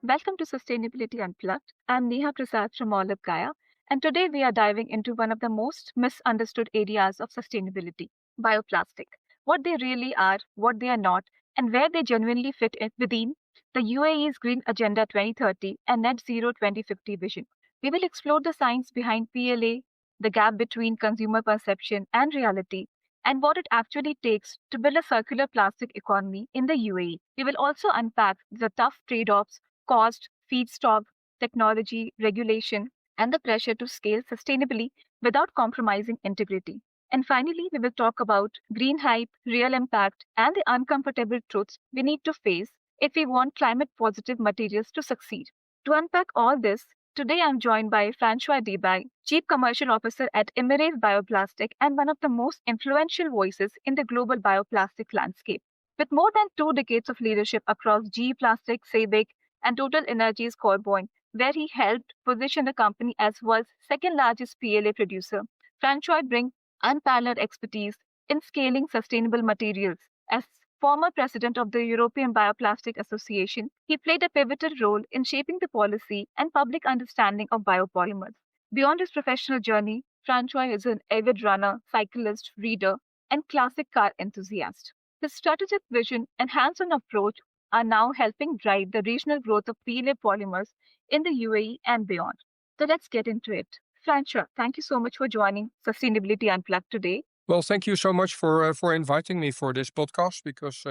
Welcome to Sustainability Unplugged. I'm Neha Prasad from Olive Gaia, and today we are diving into one of the most misunderstood areas of sustainability: bioplastic. What they really are, what they are not, and where they genuinely fit within the UAE's Green Agenda 2030 and Net Zero 2050 vision. We will explore the science behind PLA, the gap between consumer perception and reality, and what it actually takes to build a circular plastic economy in the UAE. We will also unpack the tough trade offs: cost, feedstock, technology, regulation, and the pressure to scale sustainably without compromising integrity. And finally, we will talk about green hype, real impact, and the uncomfortable truths we need to face if we want climate positive materials to succeed. To unpack all this, today I'm joined by François Debye, Chief Commercial Officer at Emirates Biotech and one of the most influential voices in the global bioplastic landscape. With more than 2 decades of leadership across GE Plastics, SABIC, and Total Energies Corboin, where he helped position the company as world's second largest PLA producer, François brings unparalleled expertise in scaling sustainable materials. As former president of the European Bioplastic Association, he played a pivotal role in shaping the policy and public understanding of biopolymers. Beyond his professional journey, François is an avid runner, cyclist, reader, and classic car enthusiast. His strategic vision and hands-on approach are now helping drive the regional growth of PLA polymers in the UAE and beyond. So let's get into it. François, thank you so much for joining Sustainability Unplugged today. Well, thank you so much for inviting me for this podcast because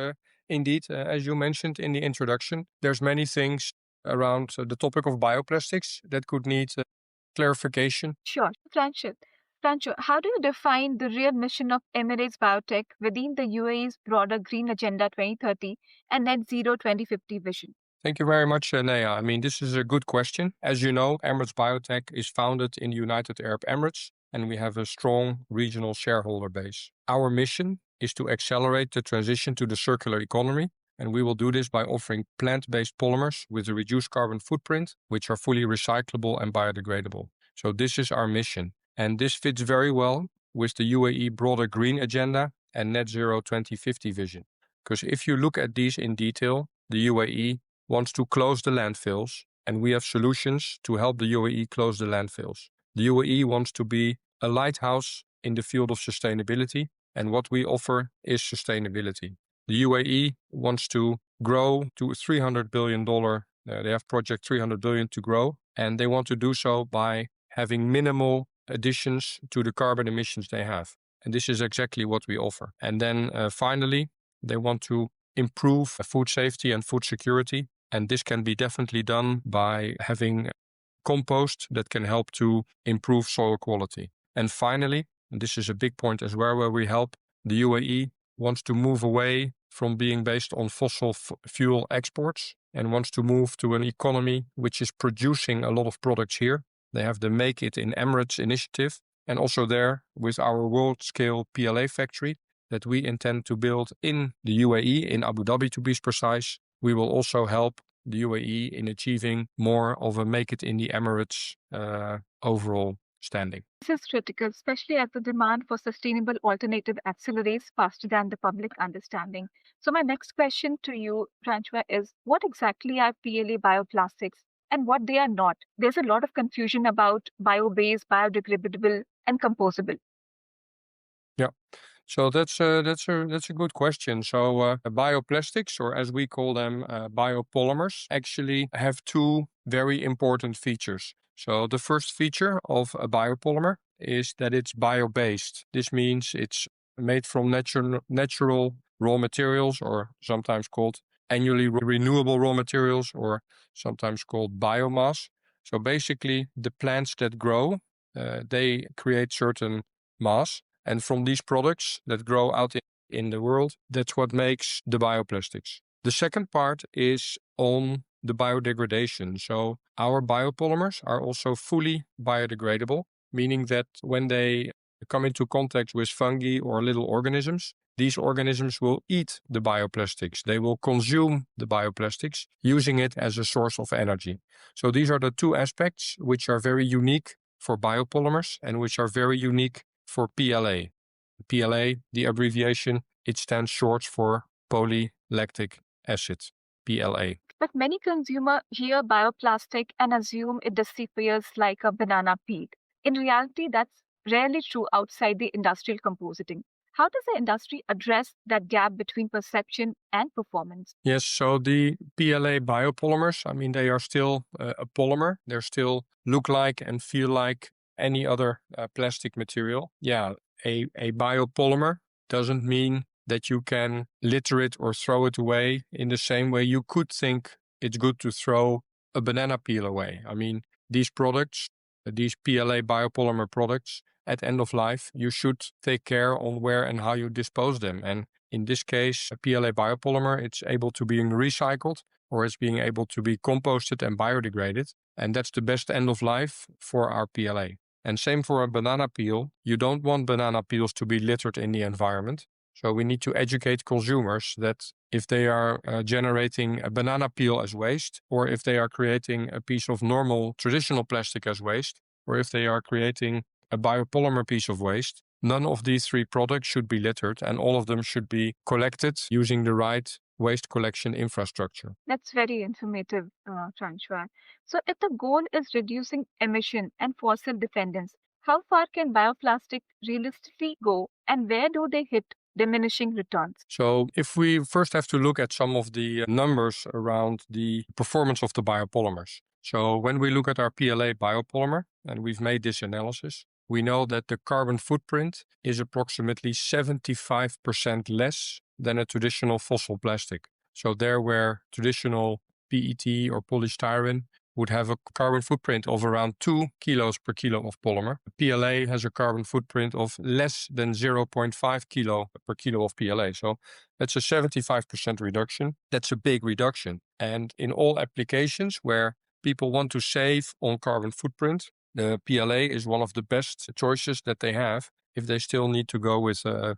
indeed, as you mentioned in the introduction, there's many things around the topic of bioplastics that could need clarification. Sure. François, how do you define the real mission of Emirates Biotech within the UAE's broader Green Agenda 2030 and Net Zero 2050 vision? Thank you very much, Nea. I mean, this is a good question. As you know, Emirates Biotech is founded in the United Arab Emirates, and we have a strong regional shareholder base. Our mission is to accelerate the transition to the circular economy, and we will do this by offering plant-based polymers with a reduced carbon footprint, which are fully recyclable and biodegradable. So this is our mission. And this fits very well with the UAE broader green agenda and Net Zero 2050 vision. Because if you look at these in detail, the UAE wants to close the landfills, and we have solutions to help the UAE close the landfills. The UAE wants to be a lighthouse in the field of sustainability, and what we offer is sustainability. The UAE wants to grow to $300 billion. They have project $300 billion to grow, and they want to do so by having minimal additions to the carbon emissions they have. And this is exactly what we offer. And then finally, they want to improve food safety and food security. And this can be definitely done by having compost that can help to improve soil quality. And finally, and this is a big point as well where we help, the UAE wants to move away from being based on fossil fuel exports and wants to move to an economy which is producing a lot of products here. They have the Make It in Emirates initiative, and also there with our world-scale PLA factory that we intend to build in the UAE, in Abu Dhabi to be precise. We will also help the UAE in achieving more of a Make It in the Emirates overall standing. This is critical, especially as the demand for sustainable alternative accelerates faster than the public understanding. So my next question to you, François, is what exactly are PLA bioplastics and what they are not? There's a lot of confusion about biobased, biodegradable, and compostable. Yeah. So that's a good question. So bioplastics, or as we call them, biopolymers, actually have two very important features. So the first feature of a biopolymer is that it's biobased. This means it's made from natural raw materials, or sometimes called annually renewable raw materials, or sometimes called biomass. So basically, the plants that grow, they create certain mass. And from these products that grow out in the world, that's what makes the bioplastics. The second part is on the biodegradation. So our biopolymers are also fully biodegradable, meaning that when they come into contact with fungi or little organisms, these organisms will eat the bioplastics. They will consume the bioplastics, using it as a source of energy. So these are the two aspects which are very unique for biopolymers and which are very unique for PLA. PLA, the abbreviation, it stands short for polylactic acid, PLA. But many consumers hear bioplastic and assume it disappears like a banana peel. In reality, that's rarely true outside the industrial compositing. How does the industry address that gap between perception and performance? Yes, so the PLA biopolymers, I mean, they are still a polymer. They still look like and feel like any other plastic material. Yeah, a biopolymer doesn't mean that you can litter it or throw it away in the same way you could think it's good to throw a banana peel away. I mean, these products, these PLA biopolymer products, at end of life, you should take care on where and how you dispose them. And in this case, a PLA biopolymer, it's able to be recycled or it's being able to be composted and biodegraded. And that's the best end of life for our PLA. And same for a banana peel. You don't want banana peels to be littered in the environment. So we need to educate consumers that if they are generating a banana peel as waste, or if they are creating a piece of normal traditional plastic as waste, or if they are creating a biopolymer piece of waste, none of these three products should be littered and all of them should be collected using the right waste collection infrastructure. That's very informative, François. So, if the goal is reducing emission and fossil dependence, how far can bioplastic realistically go and where do they hit diminishing returns? So if we first have to look at some of the numbers around the performance of the biopolymers. So when we look at our PLA biopolymer, and we've made this analysis, we know that the carbon footprint is approximately 75% less than a traditional fossil plastic. So there where traditional PET or polystyrene would have a carbon footprint of around 2 kilos per kilo of polymer. PLA has a carbon footprint of less than 0.5 kilo per kilo of PLA. So that's a 75% reduction. That's a big reduction. And in all applications where people want to save on carbon footprint, the PLA is one of the best choices that they have if they still need to go with a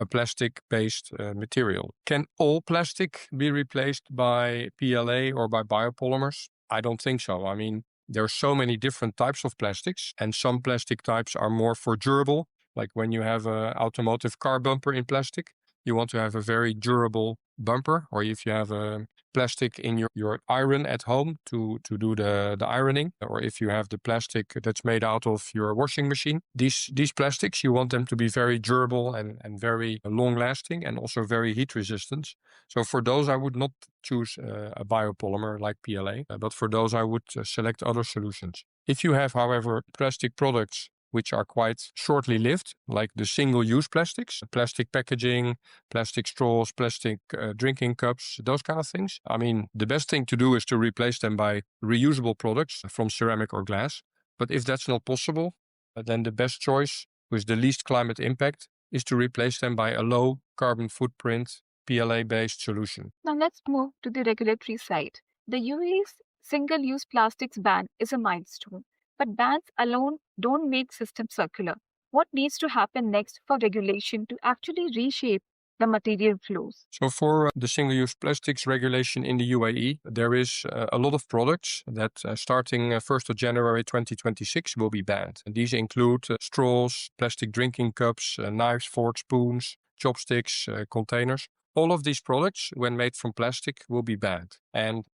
plastic-based material. Can all plastic be replaced by PLA or by biopolymers? I don't think so. I mean, there are so many different types of plastics, and some plastic types are more for durable. Like when you have an automotive car bumper in plastic, you want to have a very durable bumper, or if you have a plastic in your iron at home to do the ironing, or if you have the plastic that's made out of your washing machine. These plastics, you want them to be very durable and very long lasting and also very heat resistant. So for those, I would not choose a biopolymer like PLA, but for those, I would select other solutions. If you have, however, plastic products which are quite shortly lived, like the single-use plastics, plastic packaging, plastic straws, plastic drinking cups, those kind of things. I mean, the best thing to do is to replace them by reusable products from ceramic or glass. But if that's not possible, then the best choice with the least climate impact is to replace them by a low carbon footprint PLA-based solution. Now, let's move to the regulatory side. The UAE's single use plastics ban is a milestone, but bans alone don't make systems circular. What needs to happen next for regulation to actually reshape the material flows? So for the single-use plastics regulation in the UAE, there is a lot of products that starting 1st of January 2026 will be banned. And these include straws, plastic drinking cups, knives, forks, spoons, chopsticks, containers. All of these products, when made from plastic, will be banned. And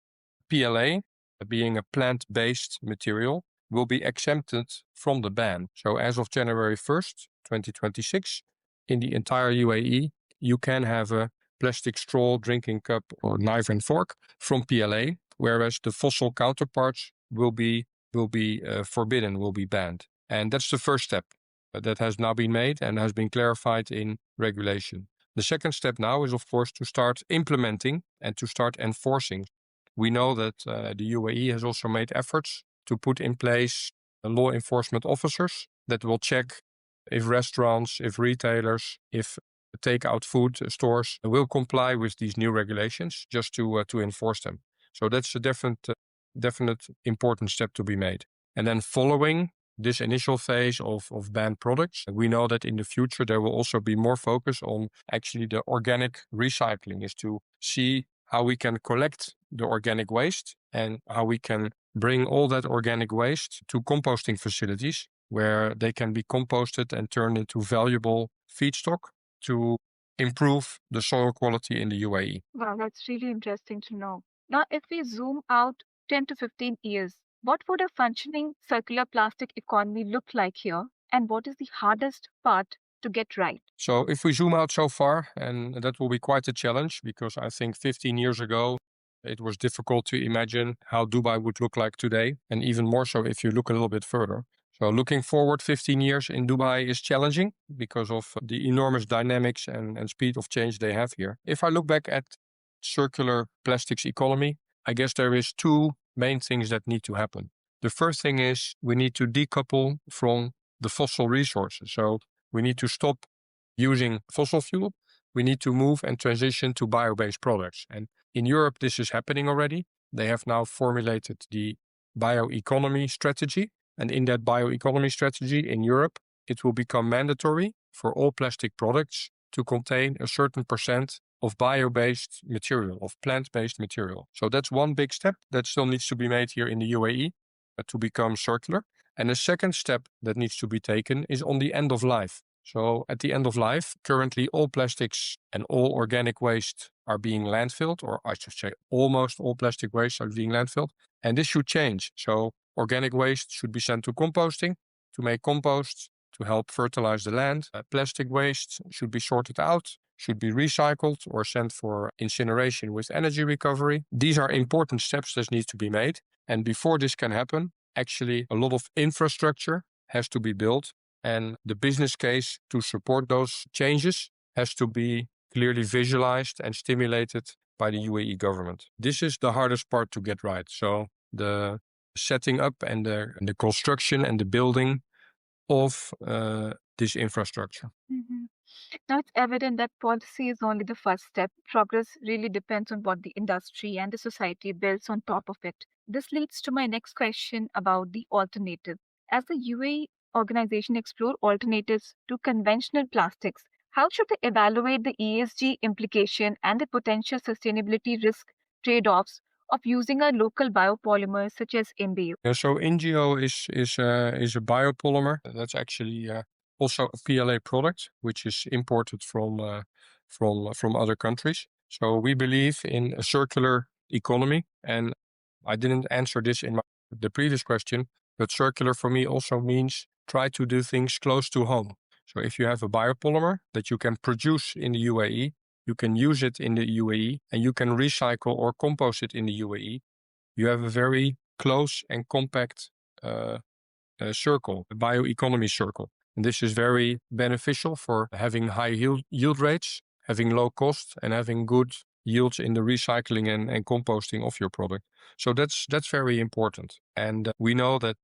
PLA, being a plant-based material, will be exempted from the ban. So as of January 1st, 2026, in the entire UAE, you can have a plastic straw, drinking cup, or knife and fork from PLA, whereas the fossil counterparts will be forbidden, will be banned. And that's the first step that has now been made and has been clarified in regulation. The second step now is, of course, to start implementing and to start enforcing. We know that the UAE has also made efforts to put in place law enforcement officers that will check if restaurants, if retailers, if takeout food stores will comply with these new regulations, just to enforce them. So that's a definite important step to be made. And then following this initial phase of banned products, we know that in the future there will also be more focus on actually the organic recycling, is to see how we can collect the organic waste and how we can bring all that organic waste to composting facilities where they can be composted and turned into valuable feedstock to improve the soil quality in the UAE. Wow, that's really interesting to know. Now, if we zoom out 10 to 15 years, what would a functioning circular plastic economy look like here? And what is the hardest part to get right? So if we zoom out so far, and that will be quite a challenge because I think 15 years ago, it was difficult to imagine how Dubai would look like today, and even more so if you look a little bit further. So looking forward 15 years in Dubai is challenging because of the enormous dynamics and speed of change they have here. If I look back at circular plastics economy, I guess there is two main things that need to happen. The first thing is we need to decouple from the fossil resources. So we need to stop using fossil fuel. We need to move and transition to bio-based products. And in Europe, this is happening already. They have now formulated the bioeconomy strategy. And in that bioeconomy strategy in Europe, it will become mandatory for all plastic products to contain a certain percent of bio-based material, of plant-based material. So that's one big step that still needs to be made here in the UAE to become circular. And the second step that needs to be taken is on the end of life. So at the end of life, currently all plastics and all organic waste are being landfilled, or I should say almost all plastic waste are being landfilled. And this should change. So organic waste should be sent to composting to make compost to help fertilize the land. Plastic waste should be sorted out, should be recycled or sent for incineration with energy recovery. These are important steps that need to be made. And before this can happen, actually a lot of infrastructure has to be built, and the business case to support those changes has to be clearly visualized and stimulated by the UAE government. This is the hardest part to get right. So the setting up and the construction and the building of this infrastructure. Mhm. Now, it's evident that policy is only the first step. Progress really depends on what the industry and the society builds on top of it. This leads to my next question about the alternative. As the UAE organization explore alternatives to conventional plastics, how should they evaluate the ESG implication and the potential sustainability risk trade-offs of using a local biopolymer such as MBO? Yeah, so NGO is a biopolymer. That's actually also a PLA product, which is imported from other countries. So we believe in a circular economy, and I didn't answer this in the previous question, but circular for me also means try to do things close to home. So if you have a biopolymer that you can produce in the UAE, you can use it in the UAE, and you can recycle or compost it in the UAE, you have a very close and compact circle, a bioeconomy circle. And this is very beneficial for having high yield rates, having low cost, and having good yields in the recycling and composting of your product. So that's very important. And we know that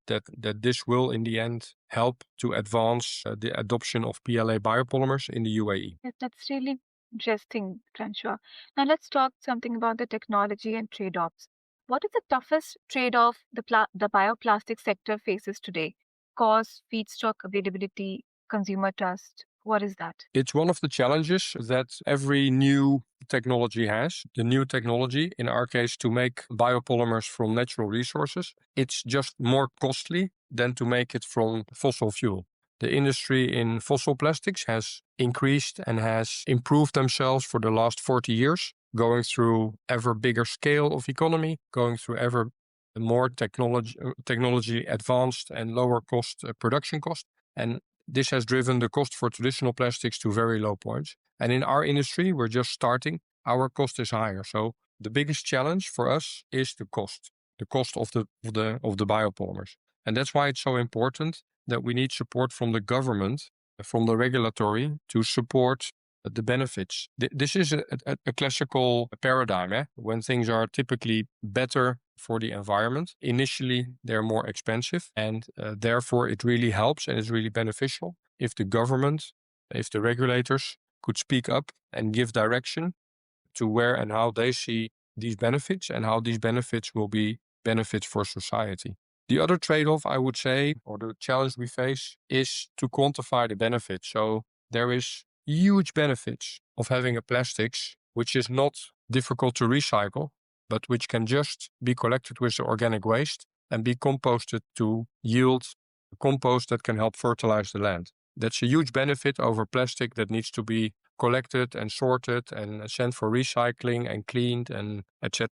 this will in the end help to advance the adoption of PLA biopolymers in the UAE. Yes, that's really interesting, François. Now let's talk something about the technology and trade-offs. What is the toughest trade-off the bioplastic sector faces today? Cost, feedstock availability, consumer trust. What is that? It's one of the challenges that every new technology has. The new technology, in our case, to make biopolymers from natural resources, it's just more costly than to make it from fossil fuel. The industry in fossil plastics has increased and has improved themselves for the last 40 years, going through ever bigger scale of economy, going through ever more technology advanced and lower cost production cost. And this has driven the cost for traditional plastics to very low points. And in our industry, we're just starting. Our cost is higher. So the biggest challenge for us is the cost of the biopolymers. And that's why it's so important that we need support from the government, from the regulatory, to support the benefits. This is a classical paradigm. When things are typically better for the environment, initially they're more expensive, and therefore it really helps and is really beneficial if the government, if the regulators could speak up and give direction to where and how they see these benefits and how these benefits will be benefits for society. The other trade-off, I would say, or the challenge we face, is to quantify the benefits. So there is huge benefits of having a plastics which is not difficult to recycle, but which can just be collected with the organic waste and be composted to yield compost that can help fertilize the land. That's a huge benefit over plastic that needs to be collected and sorted and sent for recycling and cleaned and etc.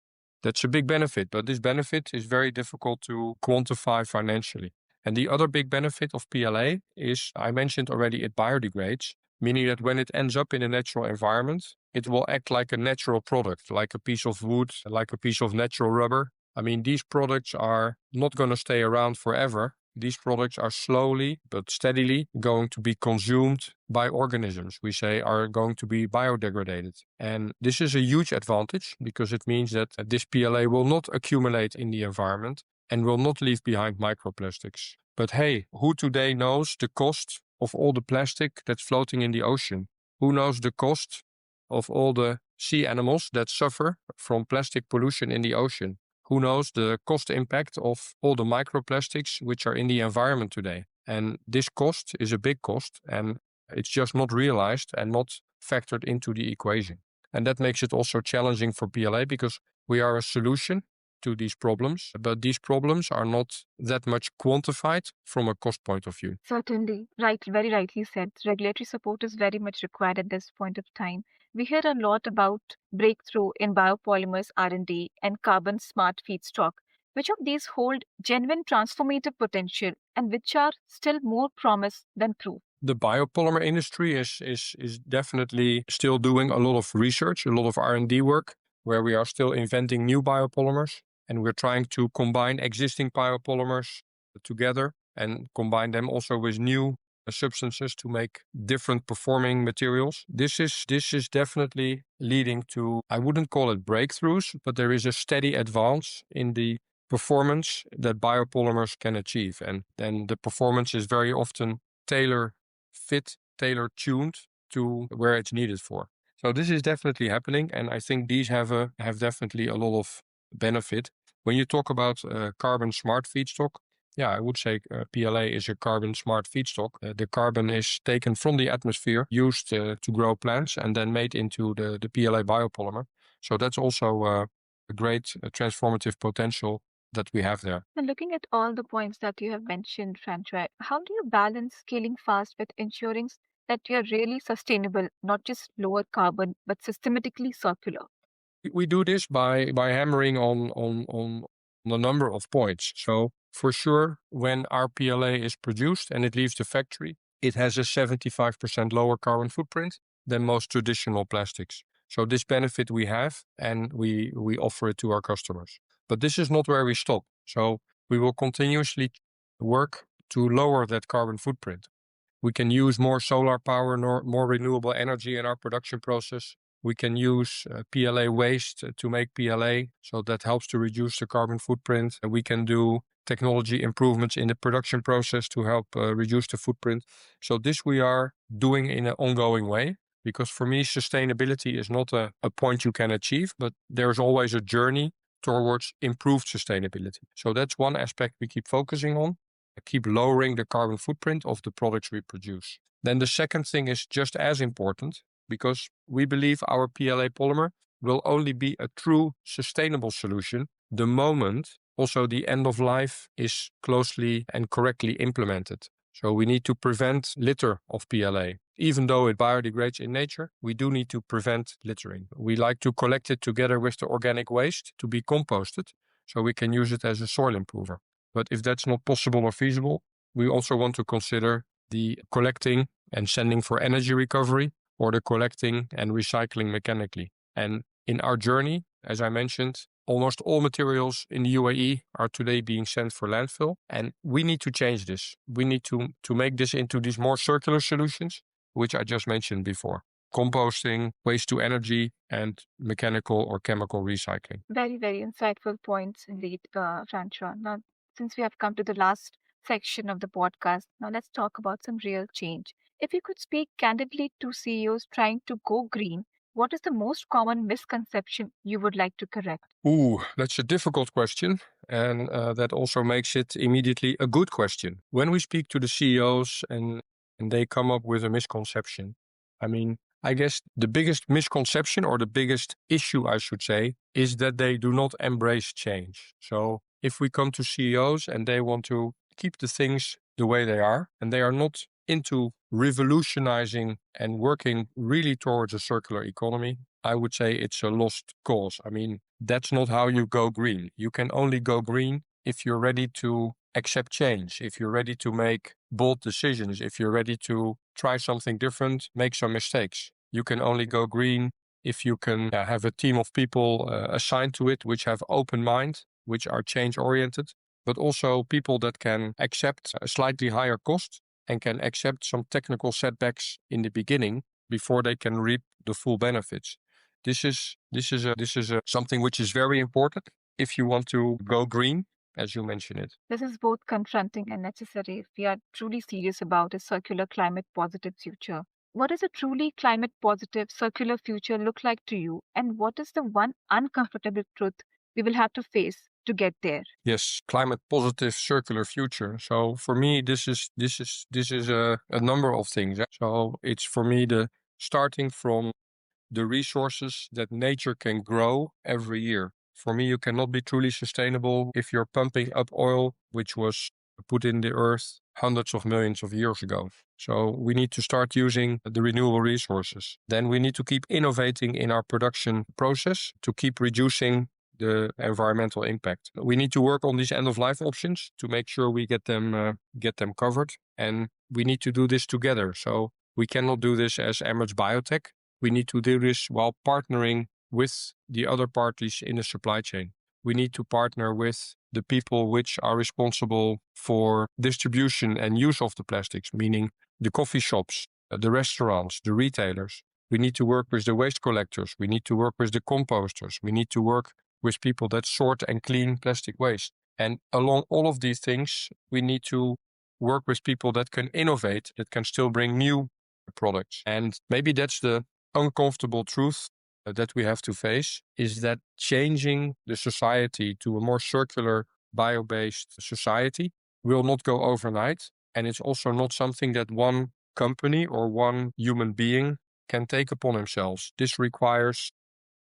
That's a big benefit, but this benefit is very difficult to quantify financially. And the other big benefit of PLA is, I mentioned already, it biodegrades, meaning that when it ends up in a natural environment, it will act like a natural product, like a piece of wood, like a piece of natural rubber. I mean, these products are not going to stay around forever. These products are slowly but steadily going to be consumed by organisms, we say, are going to be biodegraded. And this is a huge advantage because it means that this PLA will not accumulate in the environment and will not leave behind microplastics. But hey, who today knows the cost of all the plastic that's floating in the ocean? Who knows the cost of all the sea animals that suffer from plastic pollution in the ocean? Who knows the cost impact of all the microplastics which are in the environment today? And this cost is a big cost, and it's just not realized and not factored into the equation. And that makes it also challenging for PLA because we are a solution to these problems, but these problems are not that much quantified from a cost point of view. Certainly, right, very rightly said. Regulatory support is very much required at this point of time. We hear a lot about breakthrough in biopolymers R&D and carbon smart feedstock. Which of these hold genuine transformative potential and which are still more promise than proof? The biopolymer industry is definitely still doing a lot of research, a lot of R&D work, where we are still inventing new biopolymers, and we're trying to combine existing biopolymers together and combine them also with new substances to make different performing materials. This is definitely leading to, I wouldn't call it breakthroughs, but there is a steady advance in the performance that biopolymers can achieve. And then the performance is very often tailor-fit, tailor-tuned to where it's needed for. So this is definitely happening, and I think these have definitely a lot of benefit. When you talk about carbon smart feedstock, yeah, I would say PLA is a carbon smart feedstock. The carbon is taken from the atmosphere, used to grow plants, and then made into the PLA biopolymer. So that's also a great transformative potential that we have there. And looking at all the points that you have mentioned, Francois, how do you balance scaling fast with ensuring that you're really sustainable, not just lower carbon, but systematically circular? We do this by hammering on a number of points. So for sure, when our PLA is produced and it leaves the factory, it has a 75% lower carbon footprint than most traditional plastics. So this benefit we have, and we offer it to our customers. But this is not where we stop. So we will continuously work to lower that carbon footprint. We can use more solar power, more renewable energy in our production process. We can use PLA waste to make PLA, so that helps to reduce the carbon footprint. And we can do technology improvements in the production process to help reduce the footprint. So this we are doing in an ongoing way, because for me, sustainability is not a point you can achieve, but there's always a journey towards improved sustainability. So that's one aspect we keep focusing on. Keep lowering the carbon footprint of the products we produce. Then the second thing is just as important, because we believe our PLA polymer will only be a true sustainable solution the moment also the end of life is closely and correctly implemented. So we need to prevent litter of PLA. Even though it biodegrades in nature, we do need to prevent littering. We like to collect it together with the organic waste to be composted, so we can use it as a soil improver. But if that's not possible or feasible, we also want to consider the collecting and sending for energy recovery, or the collecting and recycling mechanically. And in our journey, as I mentioned, almost all materials in the UAE are today being sent for landfill. And we need to change this. We need to make this into these more circular solutions, which I just mentioned before. Composting, waste to energy, and mechanical or chemical recycling. Very, very insightful points indeed, Francois. Now, since we have come to the last section of the podcast, now let's talk about some real change. If you could speak candidly to CEOs trying to go green, what is the most common misconception you would like to correct? Ooh, that's a difficult question. And that also makes it immediately a good question. When we speak to the CEOs and they come up with a misconception, I mean, I guess the biggest misconception, or the biggest issue, I should say, is that they do not embrace change. So if we come to CEOs and they want to keep the things the way they are, and they are not into revolutionizing and working really towards a circular economy, I would say it's a lost cause. I mean, that's not how you go green. You can only go green if you're ready to accept change, if you're ready to make bold decisions, if you're ready to try something different, make some mistakes. You can only go green if you can have a team of people assigned to it, which have open mind, which are change-oriented, but also people that can accept a slightly higher cost and can accept some technical setbacks in the beginning before they can reap the full benefits. This is something which is very important if you want to go green, as you mentioned it. This is both confronting and necessary if we are truly serious about a circular climate positive future. What does a truly climate positive circular future look like to you? And what is the one uncomfortable truth we will have to face to get there? Yes, climate positive circular future. So for me, this is a number of things. So it's for me the starting from the resources that nature can grow every year. For me, you cannot be truly sustainable if you're pumping up oil, which was put in the earth hundreds of millions of years ago. So we need to start using the renewable resources. Then we need to keep innovating in our production process to keep reducing the environmental impact. We need to work on these end-of-life options to make sure we get them covered, and we need to do this together. So we cannot do this as Emirates Biotech. We need to do this while partnering with the other parties in the supply chain. We need to partner with the people which are responsible for distribution and use of the plastics, meaning the coffee shops, the restaurants, the retailers. We need to work with the waste collectors. We need to work with the composters. We need to work with people that sort and clean plastic waste. And along all of these things, we need to work with people that can innovate, that can still bring new products. And maybe that's the uncomfortable truth that we have to face, is that changing the society to a more circular, bio-based society will not go overnight. And it's also not something that one company or one human being can take upon themselves. This requires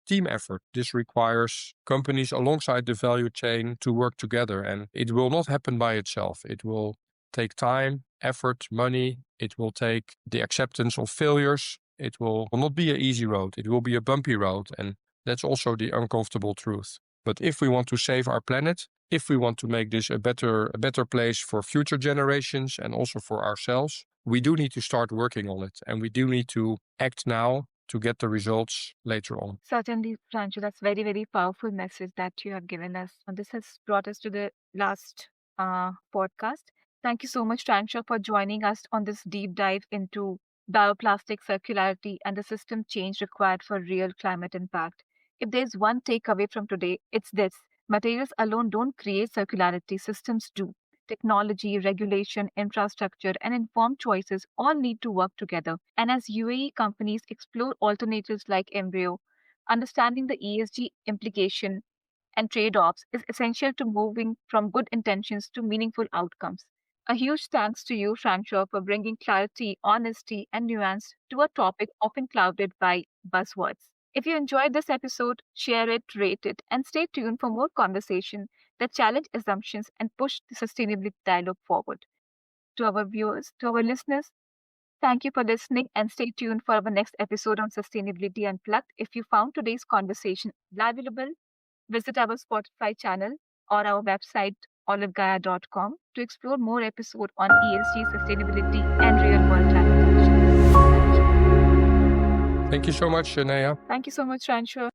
team effort. This requires companies alongside the value chain to work together. And it will not happen by itself. It will take time, effort, money. It will take the acceptance of failures. It will not be an easy road. It will be a bumpy road. And that's also the uncomfortable truth. But if we want to save our planet, if we want to make this a better place for future generations and also for ourselves, we do need to start working on it. And we do need to act now to get the results later on. Certainly, Pranju, that's very, very powerful message that you have given us. And this has brought us to the last podcast. Thank you so much, Pranju, for joining us on this deep dive into bioplastic circularity and the system change required for real climate impact. If there's one takeaway from today, it's this: materials alone don't create circularity, systems do. Technology, regulation, infrastructure, and informed choices all need to work together. And as UAE companies explore alternatives like embryo, understanding the ESG implication and trade-offs is essential to moving from good intentions to meaningful outcomes. A huge thanks to you, François, for bringing clarity, honesty, and nuance to a topic often clouded by buzzwords. If you enjoyed this episode, share it, rate it, and stay tuned for more conversation that challenge assumptions and push the sustainability dialogue forward. To our viewers, to our listeners, thank you for listening and stay tuned for our next episode on Sustainability Unplugged. If you found today's conversation valuable, visit our Spotify channel or our website olivegaia.com to explore more episodes on ESG, sustainability, and real-world climate action. Thank you so much, Shania. Thank you so much, Rancho.